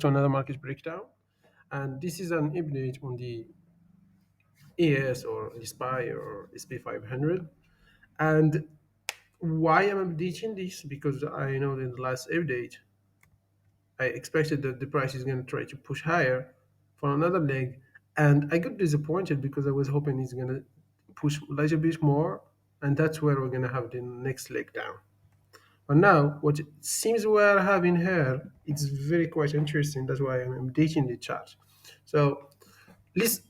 to another market breakdown, and this is an update on the ES or the SPY or SP500. And why I'm updating this? Because I know that in the last update, I expected that the price is going to try to push higher for another leg, and I got disappointed because I was hoping it's going to push a little bit more, and that's where we're going to have the next leg down. But now, what it seems we're having here, it's very quite interesting. That's why I'm updating the chart. So let's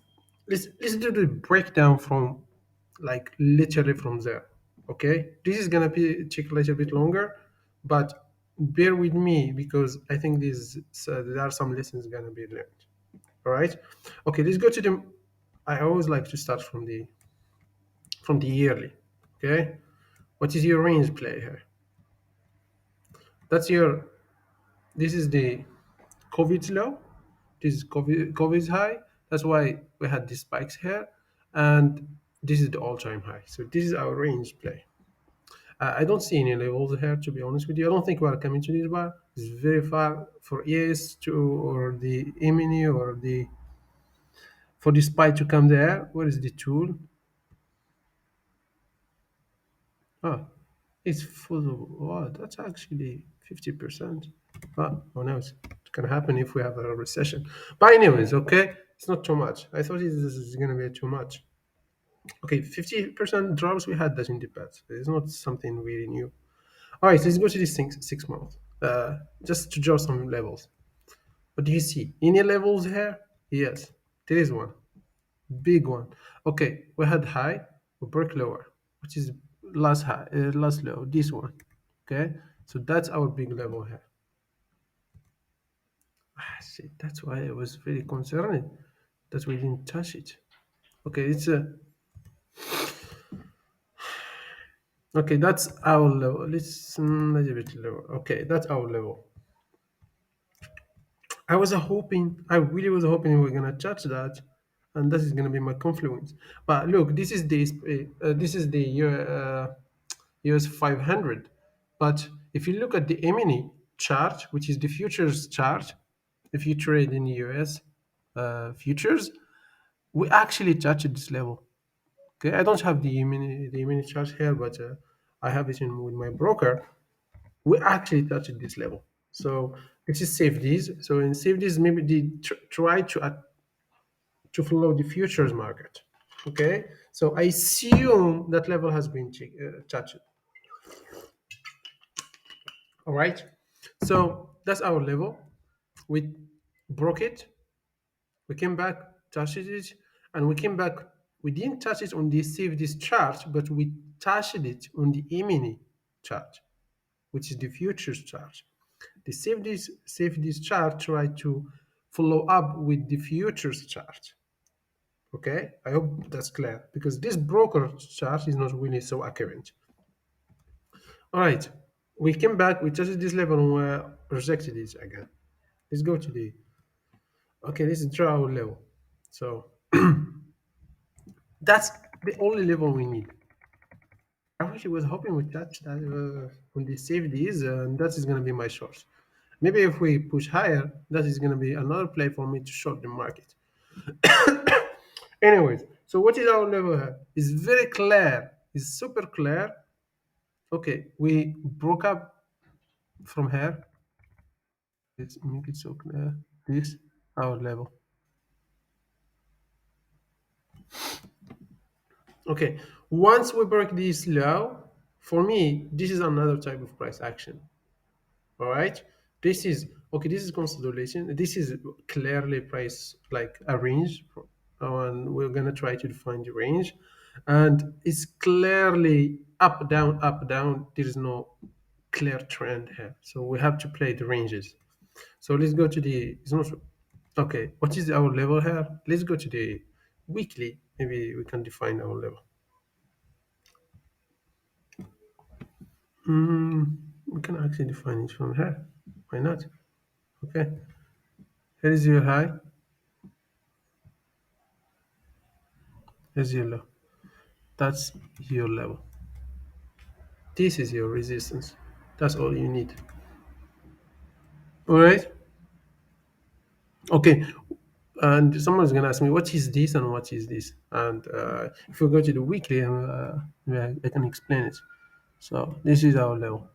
let's do the breakdown from like literally from there. Okay, this is gonna be take a little bit longer, but bear with me because I think there are some lessons gonna be learned. All right. Okay, let's go to the. I always like to start from the yearly. Okay, what is your range play here? That's your. This is the COVID low. This is COVID's high. That's why we had these spikes here, and this is the all-time high. So this is our range play. I don't see any levels here, to be honest with you. I don't think we are coming to this bar. It's very far for ES to or the E-mini or the for the spike to come there. Where is the tool? Oh, it's full of. Oh, that's actually 50%. Well, who knows? It can happen if we have a recession. But anyways, okay, it's not too much. I thought this is going to be too much. Okay, 50% drops we had that in the past. It's not something really new. All right, let's go to this 6 months. Just to draw some levels. What do you see? Any levels here? Yes, there is one. Big one. Okay, we had high, we broke lower, which is last high, last low, this one. Okay, so that's our big level here. See, that's why I was very concerned that we didn't touch it. Okay, it's a okay. That's our level. Let's a little bit lower. Okay, that's our level. I really was hoping we were gonna touch that, and that is gonna be my confluence. But look, this is the US 500. But if you look at the E-mini chart, which is the futures chart, if you trade in US futures, we actually touched this level. Okay, I don't have the E-mini chart here, but I have it in with my broker. We actually touched this level. So this is safeties. So in safeties, maybe try to follow the futures market. Okay, so I assume that level has been touched. All right, so that's our level. We broke it. We came back, touched it, and we came back. We didn't touch it on the safeties chart, but we touched it on the E-mini chart, which is the futures chart. The safeties chart try to follow up with the futures chart. Okay, I hope that's clear because this broker chart is not really so accurate. All right, we came back, we tested this level and we rejected it again. Let's go to the okay. Let's draw our level. So that's the only level we need. I actually was hoping we touch that on the safeties, and that is going to be my short. Maybe if we push higher, that is going to be another play for me to short the market. Anyways, so what is our level here? It's very clear. It's super clear. Okay, we broke up from here. Let's make it so clear. This our level. Okay, once we break this low, for me, this is another type of price action. All right, this is okay. This is consolidation. This is clearly price like a range, and we're gonna try to define the range, and it's clearly up down up down. There is no clear trend here, so we have to play the ranges. So let's go to the. It's not okay. What is our level here? Let's go to the weekly. Maybe we can define our level. We can actually define it from here. Why not? Okay. Here is your high. Here's your low. That's your level. This is your resistance. That's all you need. All right. Okay, and someone's gonna ask me what is this and what is this, and if we go to the weekly, yeah, I can explain it. So this is our level,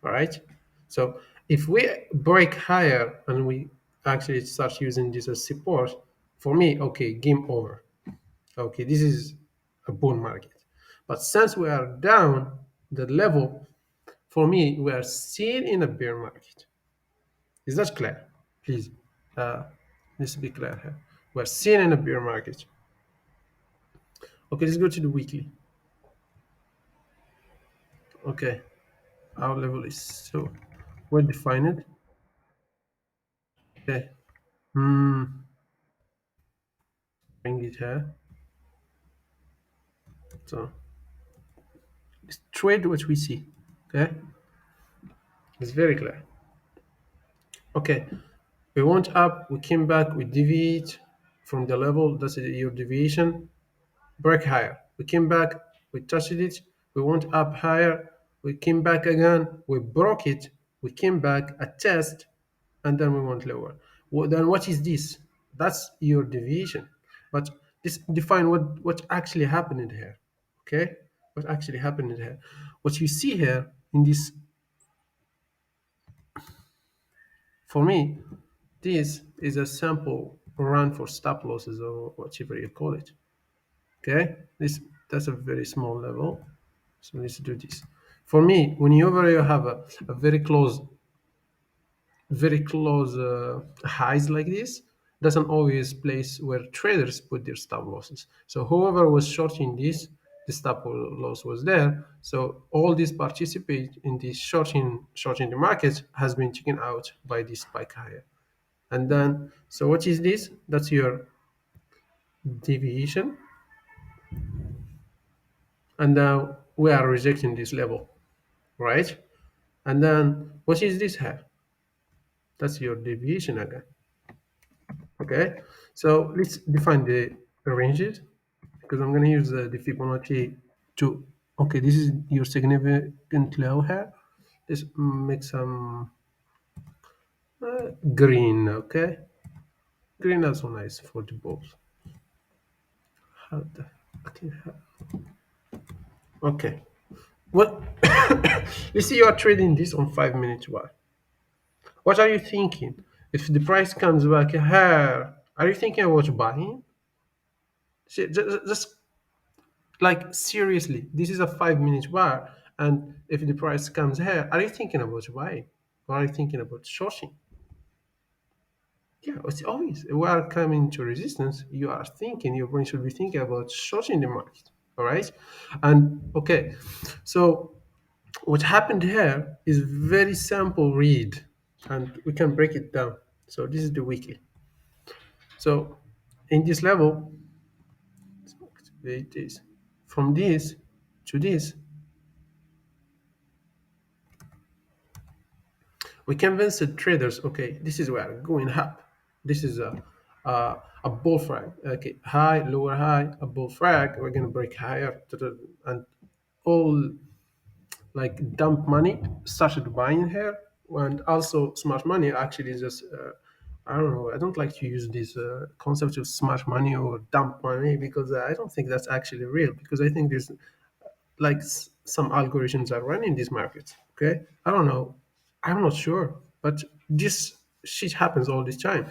all right? So if we break higher and we actually start using this as support, for me, okay, game over. Okay, this is a bull market. But since we are down the level, for me, we are still in a bear market. Is that clear? Please, uh, needs to be clear here. We're still in a bear market. Okay, let's go to the weekly. Okay, our level is so well defined. Okay, bring it here. So let's trade what we see. Okay, it's very clear. Okay, we went up, we came back, we deviate from the level. That's your deviation. Break higher. We came back, we touched it, we went up higher, we came back again, we broke it, we came back, a test, and then we went lower. Well, then what is this? That's your deviation. But this define what actually happened here. Okay? What actually happened here. What you see here in this, for me, this is a sample run for stop losses or whatever you call it. Okay? That's a very small level. So let's do this. For me, whenever you have a very close highs like this, that's an obvious place where traders put their stop losses. So whoever was shorting this, the stop loss was there. So all these participate in this shorting the market has been taken out by this spike higher. And then, so what is this? That's your deviation. And now we are rejecting this level, right? And then what is this here? That's your deviation again. Okay, so let's define the ranges because I'm going to use the Fibonacci to. Okay, this is your significant low here. Let's make some green. Okay, green also nice for the bulbs. How the okay, okay. What? You see, you are trading this on 5 minutes. Why? What are you thinking? If the price comes back here, are you thinking about buying? See, just like seriously, this is a 5 minute bar, and if the price comes here, are you thinking about buying or are you thinking about shorting? Yeah, it's obvious. We are coming to resistance. You are thinking, your brain should be thinking about shorting the market. All right, and okay, so what happened here is very simple read, and we can break it down. So this is the weekly. So in this level, it is from this to this. We convince the traders, okay, this is where going up. This is a bull flag. Okay, high, lower high, a bull flag. We're gonna break higher, and all like dump money started buying here, and also smart money actually just. I don't know. I don't like to use this concept of smart money or dump money because I don't think that's actually real. Because I think there's like some algorithms are running these markets. Okay, I don't know, I'm not sure, but this shit happens all this time.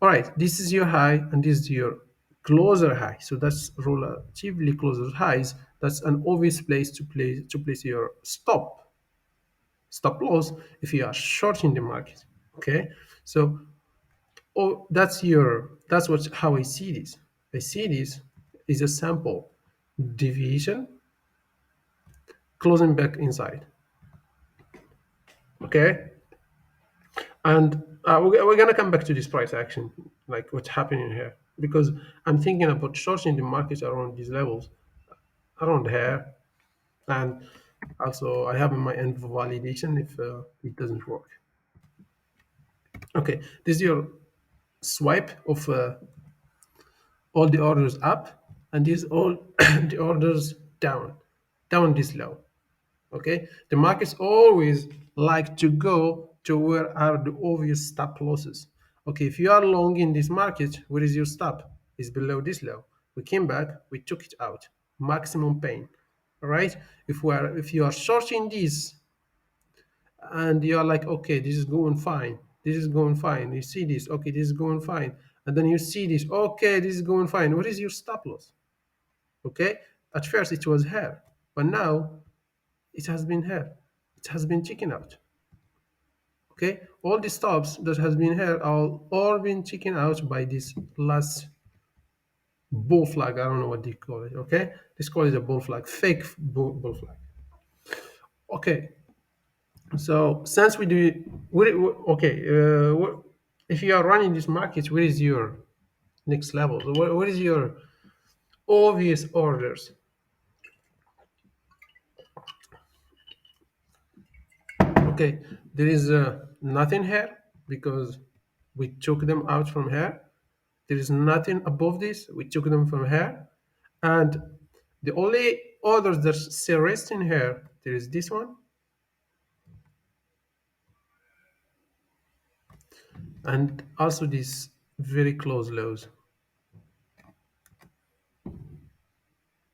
All right, this is your high and this is your closer high, so that's relatively closer highs. That's an obvious place to place your stop loss if you are shorting the market. Okay, so oh, that's what how I see this. I see this is a sample deviation closing back inside. Okay, and we're gonna come back to this price action, like what's happening here, because I'm thinking about shorting the market around these levels, around here, and also I have in my end validation if it doesn't work. Okay, this is your swipe of all the orders up, and these all the orders down this low. Okay, the markets always like to go to where are the obvious stop losses. Okay, if you are long in this market, where is your stop? It's below this low. We came back, we took it out. Maximum pain. All right. If you are shorting this and you are like, okay, this is going fine. This is going fine. You see this, okay, this is going fine. And then you see this, okay, this is going fine. What is your stop loss? Okay. At first it was here, but now it has been here. It has been taken out. Okay, all the stops that has been here are all been taken out by this last bull flag. I don't know what they call it. Okay, this call it a bull flag, fake bull flag. Okay, so since we do, okay, if you are running this market, where is your next level? So what is your obvious orders? Okay, there is nothing here because we took them out from here. There is nothing above this. We took them from here. And the only orders that still resting here, there is this one and also these very close lows.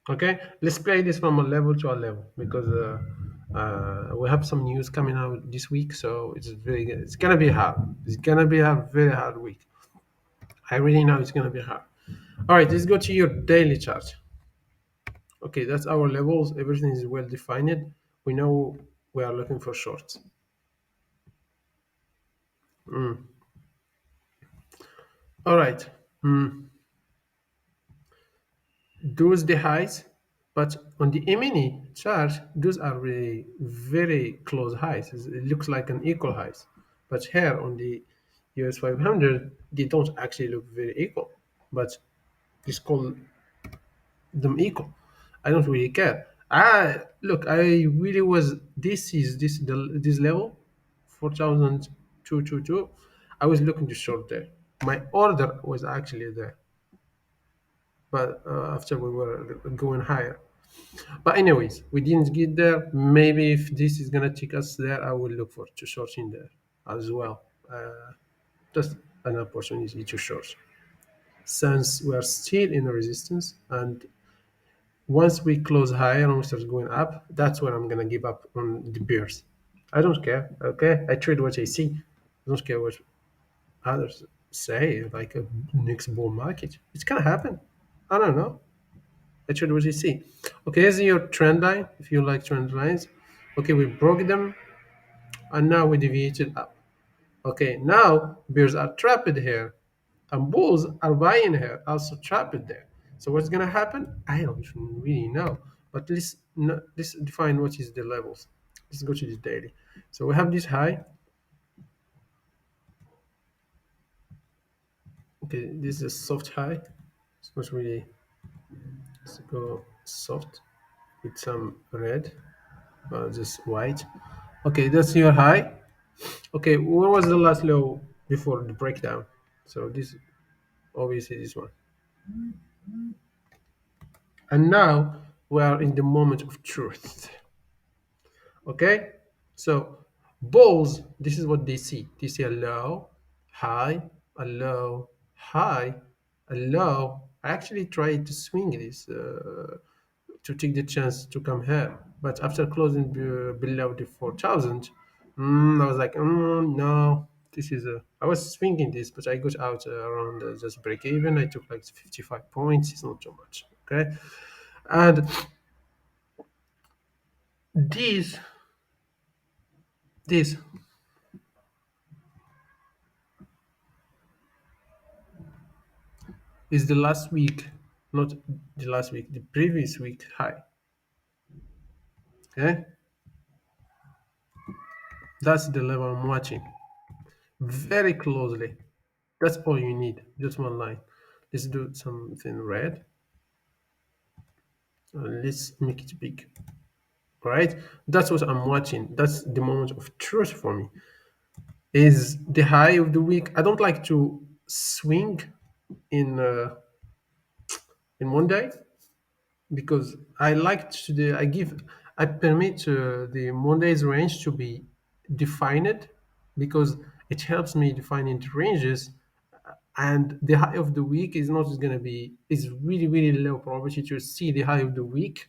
Okay, let's play this from a level to a level because we have some news coming out this week, so it's very good. It's gonna be hard. It's gonna be a very hard week. I really know it's gonna be hard. All right, let's go to your daily chart. Okay, that's our levels. Everything is well defined. We know we are looking for shorts. All right. Those the highs, but on the mini chart, those are really very close highs. It looks like an equal highs, but here on the US 500, they don't actually look very equal. But let's call them equal. I don't really care. I look. I really was. This level, 4,222. I was looking to short there. My order was actually there, but after we were going higher. But anyways, we didn't get there. Maybe if this is gonna take us there, I will look for to short in there as well. Just an opportunity to short. Since we are still in a resistance, and once we close higher and we start going up, that's when I'm gonna give up on the bears. I don't care. Okay, I trade what I see. I don't care what others say. Like a next bull market, it's gonna happen. I don't know. I trade what I see. Okay, here's your trend line. If you like trend lines, okay, we broke them and now we deviated up. Okay, now bears are trapped here and bulls are buying here, also trapped there. So what's gonna happen? I don't really know. But let's define what is the levels. Let's go to the daily. So we have this high. Okay, this is a soft high. It's not really. Let's go soft with some red, just white. Okay, that's your high. Okay, what was the last low before the breakdown? So this obviously this one. And now we are in the moment of truth. Okay? So bulls, this is what they see. They see a low, high, a low, high, a low. I actually tried to swing this to take the chance to come here. But after closing below the 4,000, I was like, no, this is a. I was swinging this, but I got out around just break even. I took like 55 points. It's not too much. Okay. And this, this is the last week, not the last week, the previous week high. Okay. That's the level I'm watching very closely. That's all you need. Just one line. Let's do something red. Let's make it big. All right. That's what I'm watching. That's the moment of truth for me. Is the high of the week. I don't like to swing in uh, in one day because I like to the I permit the Monday's range to be defined because it helps me defining the ranges and the high of the week is not going to be, is really really low probability to see the high of the week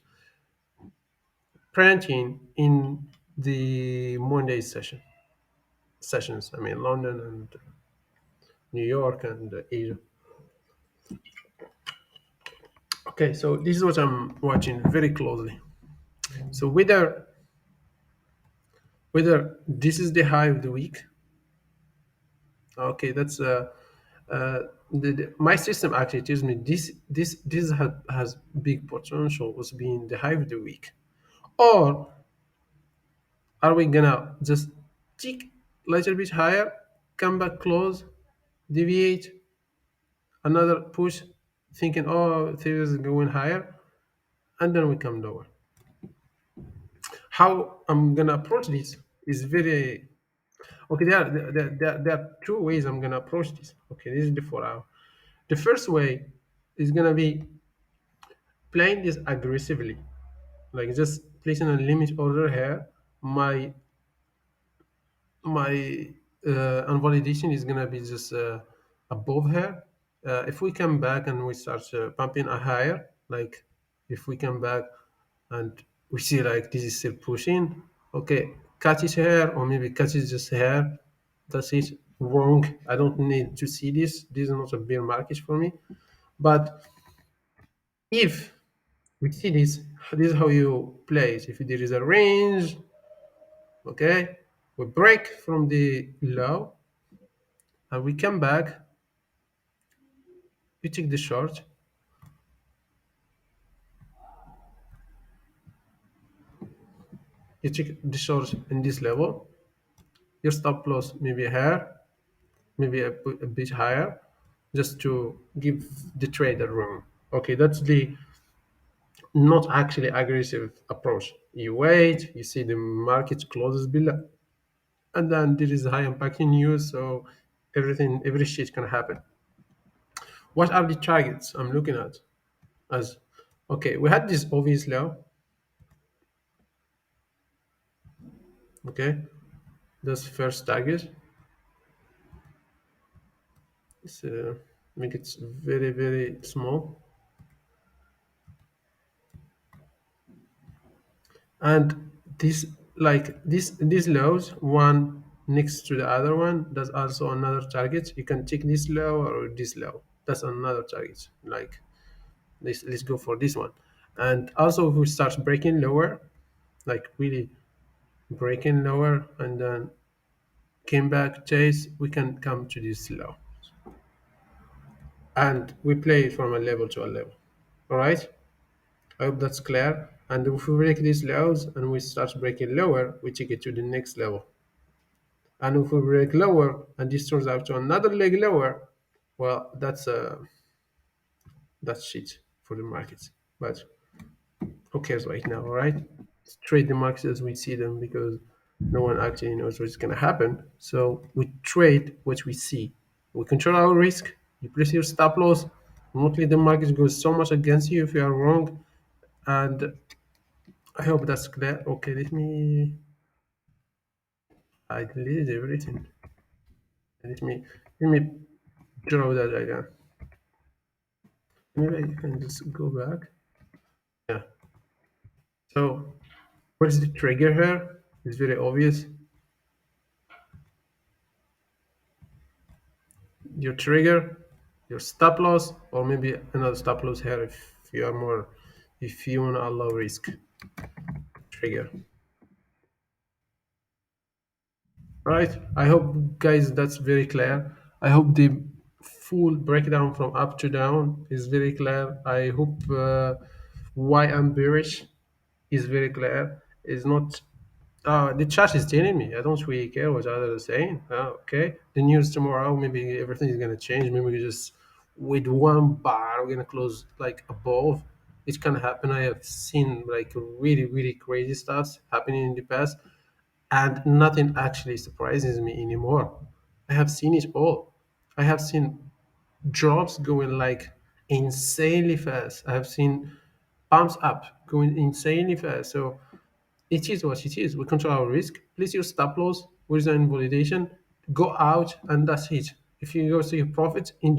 printing in the Monday sessions. I mean London and New York and Asia. Okay, so this is what I'm watching very closely. So whether this is the high of the week. Okay, that's my system actually tells me this has big potential as being the high of the week. Or are we gonna just tick a little bit higher, come back close, deviate, another push, thinking oh Ethereum is going higher, and then we come lower. How I'm gonna approach this is very okay. There are two ways I'm gonna approach this. Okay, this is the 4 hour. The first way is gonna be playing this aggressively, like just placing a limit order here. My invalidation is gonna be just above here. If we come back and we start pumping a higher, like if we come back and we see like this is still pushing, okay, cut it here or maybe cut it just here. That's it. Wrong. I don't need to see this. This is not a bear market for me. But if we see this is how you play it. If there is a range, okay, we break from the low and we come back, you take the short, you take the short in this level, your stop loss maybe here, maybe a bit higher, just to give the trader room. Okay, that's the not actually aggressive approach. You wait, you see the market closes below, and then there is high impact news, so every shit can happen. What are the targets I'm looking at? As okay, we had this obvious low. Okay, that's first target. So make it very very small, and this like these lows one next to the other one, that's also another target. You can take this low or this low, that's another target. Like let's go for this one. And also if we start breaking lower, like really breaking lower and then came back chase, we can come to this low and we play it from a level to a level. All right, I hope that's clear. And if we break these lows and we start breaking lower, we take it to the next level. And if we break lower and this turns out to another leg lower, well, that's shit for the markets. But who cares right now, all right? Let's trade the markets as we see them because no one actually knows what's going to happen. So we trade what we see. We control our risk. You place your stop loss. Mostly the market goes so much against you if you are wrong. And I hope that's clear. Okay, I deleted everything. Let me draw that again. Maybe I can just go back. Yeah. So what's the trigger here? It's very obvious. Your trigger, your stop loss, or maybe another stop loss here if you want to allow risk. Trigger. All right. I hope guys that's very clear. I hope the full breakdown from up to down is very clear. I hope why I'm bearish is very clear. It's not the chat is telling me. I don't really care what others are saying. Okay. The news tomorrow, maybe everything is gonna change. Maybe we just with one bar we're gonna close like above. It can happen. I have seen like really, really crazy stuff happening in the past, and nothing actually surprises me anymore. I have seen it all. I have seen drops going like insanely fast. I have seen pumps up going insanely fast. So it is what it is. We control our risk. Place your stop loss with an invalidation. Go out, and that's it. If you go see your profits,